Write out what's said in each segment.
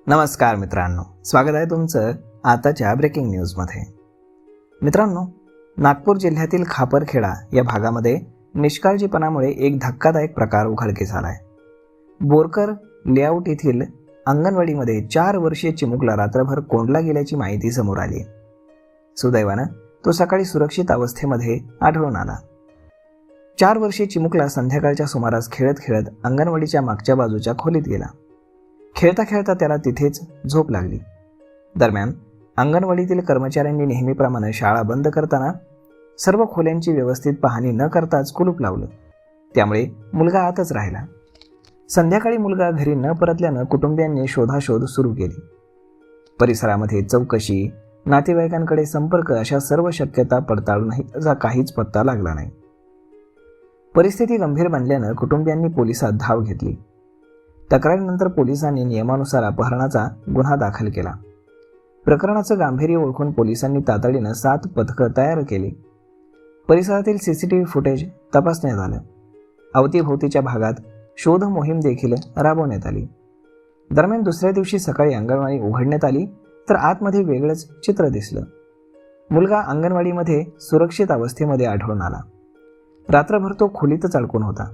नमस्कार मित्रांनो, स्वागत आहे तुमचं आताच्या ब्रेकिंग न्यूजमध्ये. मित्रांनो, नागपूर जिल्ह्यातील खापरखेडा या भागामध्ये निष्काळजीपणामुळे एक धक्कादायक प्रकार उघडकीस आला आहे. बोरकर लेआउट येथील अंगणवाडीमध्ये 4 वर्षीय चिमुकला रात्रभर कोंडला गेल्याची माहिती समोर आली. सुदैवानं तो सकाळी सुरक्षित अवस्थेमध्ये आढळून आला. 4 वर्षीय चिमुकला संध्याकाळच्या सुमारास खेळत खेळत अंगणवाडीच्या मागच्या बाजूच्या खोलीत गेला. खेळता खेळता त्याला तिथेच झोप लागली. दरम्यान अंगणवाडीतील कर्मचाऱ्यांनी नेहमीप्रमाणे शाळा बंद करताना सर्व खोल्यांची व्यवस्थित पाहणी न करताच कुलूप लावलं. त्यामुळे मुलगा आतच राहिला. संध्याकाळी मुलगा घरी न परतल्यानं कुटुंबियांनी शोधाशोध सुरू केली. परिसरामध्ये चौकशी, नातेवाईकांकडे संपर्क अशा सर्व शक्यता पडताळूनही त्याचा काहीच पत्ता लागला नाही. परिस्थिती गंभीर बनल्यानं कुटुंबियांनी पोलिसात धाव घेतली. तक्रारीनंतर पोलिसांनी नियमानुसार अपहरणाचा गुन्हा दाखल केला. प्रकरणाचं गांभीर्य ओळखून पोलिसांनी तातडीनं 7 पथकं तयार केली. परिसरातील सीसीटीव्ही फुटेज तपासण्यात आलं. अवतीभोवतीच्या भागात शोध मोहीम देखील राबवण्यात आली. दरम्यान दुसऱ्या दिवशी सकाळी अंगणवाडी उघडण्यात आली तर आतमध्ये वेगळंच चित्र दिसलं. मुलगा अंगणवाडीमध्ये सुरक्षित अवस्थेमध्ये आढळून आला. रात्रभर तो खोलीतच अडकून होता.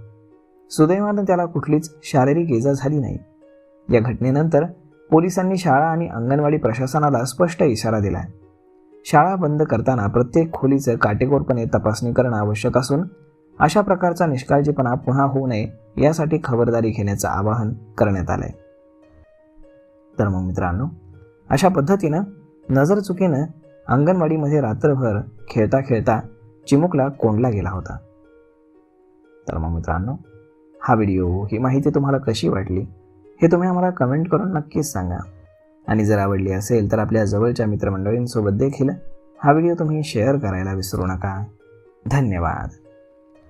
सुदैवानं त्याला कुठलीच शारीरिक इजा झाली नाही. या घटनेनंतर पोलिसांनी शाळा आणि अंगणवाडी प्रशासनाला स्पष्ट इशारा दिला. शाळा बंद करताना प्रत्येक खोलीचं काटेकोरपणे तपासणी करणं आवश्यक असून अशा प्रकारचा निष्काळजीपणा पुन्हा होऊ नये यासाठी खबरदारी घेण्याचं आवाहन करण्यात आलंय. तर मग मित्रांनो, अशा पद्धतीनं नजरचुकीनं अंगणवाडीमध्ये रात्रभर खेळता खेळता चिमुकला कोंडला गेला होता. तर मग मित्रांनो, हा व्हिडिओ, ही माहिती तुम्हाला कशी वाटली हे तुम्ही आम्हाला कमेंट करून नक्कीच सांगा. आणि जर आवडली असेल तर आपल्या जवळच्या मित्रमंडळींसोबत देखील हा व्हिडिओ तुम्ही शेअर करायला विसरू नका. धन्यवाद.